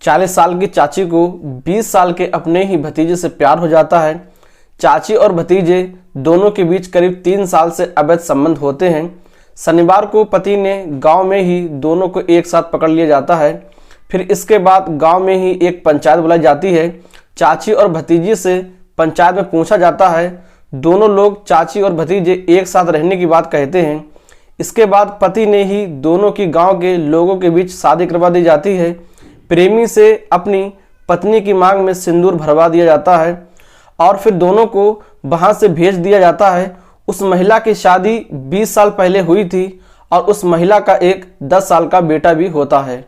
40 साल की चाची को 20 साल के अपने ही भतीजे से प्यार हो जाता है। चाची और भतीजे दोनों के बीच करीब 3 साल से अवैध संबंध होते हैं। शनिवार को पति ने गांव में ही दोनों को एक साथ पकड़ लिया जाता है। फिर इसके बाद गांव में ही एक पंचायत बुलाई जाती है। चाची और भतीजे से पंचायत में पूछा जाता है। दोनों लोग चाची और भतीजे एक साथ रहने की बात कहते हैं। इसके बाद पति ने ही दोनों की गांव के लोगों के बीच शादी करवा दी जाती है। प्रेमी से अपनी पत्नी की मांग में सिंदूर भरवा दिया जाता है और फिर दोनों को वहां से भेज दिया जाता है। उस महिला की शादी 20 साल पहले हुई थी और उस महिला का एक 10 साल का बेटा भी होता है।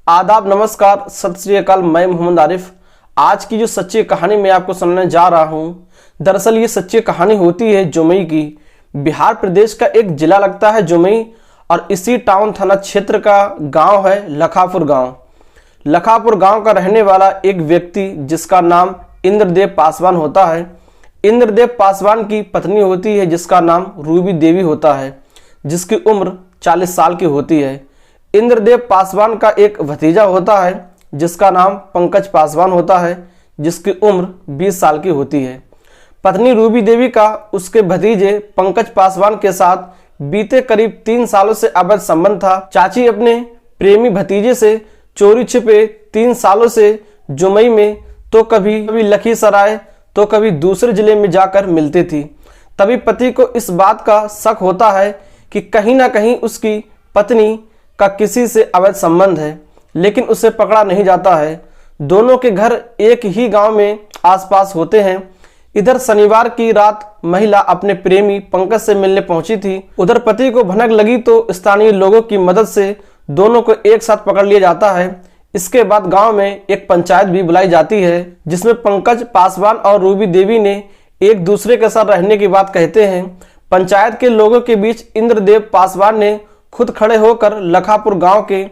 आदाब, नमस्कार, सत श्री अकाल। मैं मोहम्मद आरिफ। आज की जो सच्ची कहानी मैं आपको सुनाने जा रहा हूँ, दरअसल ये सच्ची कहानी होती है जुमई की। बिहार प्रदेश का एक जिला लगता है जुमई और इसी टाउन थाना क्षेत्र का गांव है लखापुर गांव। लखापुर गांव का रहने वाला एक व्यक्ति जिसका नाम इंद्रदेव पासवान होता है। इंद्रदेव पासवान की पत्नी होती है जिसका नाम रूबी देवी होता है, जिसकी उम्र 40 साल की होती है। इंद्रदेव पासवान का एक भतीजा होता है जिसका नाम पंकज पासवान होता है, जिसकी उम्र 20 साल की होती है। पत्नी रूबी देवी का उसके भतीजे पंकज पासवान के साथ बीते करीब 3 सालों से अवैध संबंध था। चाची अपने प्रेमी भतीजे से चोरी छिपे 3 सालों से जुमई में तो कभी लखीसराय तो कभी दूसरे जिले में जाकर मिलती थी। तभी पति को इस बात का शक होता है कि कहीं ना कहीं उसकी पत्नी का किसी से अवैध संबंध है, लेकिन उसे पकड़ा नहीं जाता है। दोनों के घर एक ही गांव में आसपास होते हैं। इधर शनिवार की रात महिला अपने प्रेमी पंकज से मिलने पहुंची थी। उधर पति को भनक लगी तो स्थानीय लोगों की मदद से दोनों को एक साथ पकड़ लिया जाता है। इसके बाद गांव में एक पंचायत भी बुलाई जाती है जिसमें पंकज पासवान और रूबी देवी ने एक दूसरे के साथ रहने की बात कहते हैं। पंचायत के लोगों के बीच इंद्रदेव पासवान ने खुद खड़े होकर लखापुर गांव के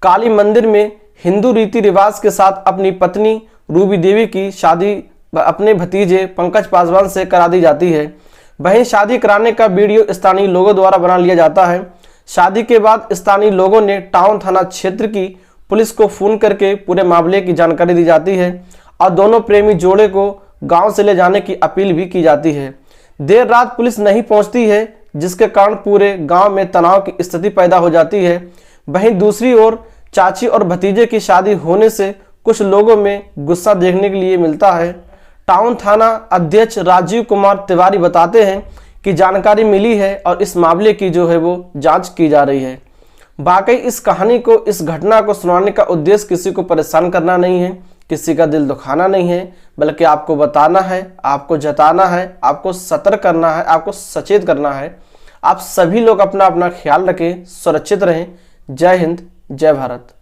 काली मंदिर में हिंदू रीति रिवाज के साथ अपनी पत्नी रूबी देवी की शादी अपने भतीजे पंकज पासवान से करा दी जाती है। वहीं शादी कराने का वीडियो स्थानीय लोगों द्वारा बना लिया जाता है। शादी के बाद स्थानीय लोगों ने टाउन थाना क्षेत्र की पुलिस को फोन करके पूरे मामले की जानकारी दी जाती है और दोनों प्रेमी जोड़े को गांव से ले जाने की अपील भी की जाती है। देर रात पुलिस नहीं पहुंचती है, जिसके कारण पूरे गांव में तनाव की स्थिति पैदा हो जाती है। वहीं दूसरी ओर चाची और भतीजे की शादी होने से कुछ लोगों में गुस्सा देखने के लिए मिलता है। टाउन थाना अध्यक्ष राजीव कुमार तिवारी बताते हैं कि जानकारी मिली है और इस मामले की जो है वो जांच की जा रही है। वाकई इस कहानी को, इस घटना को सुनाने का उद्देश्य किसी को परेशान करना नहीं है, किसी का दिल दुखाना नहीं है, बल्कि आपको बताना है, आपको जताना है, आपको सतर्क करना है, आपको सचेत करना है। आप सभी लोग अपना अपना ख्याल रखें, सुरक्षित रहें। जय हिंद, जय भारत।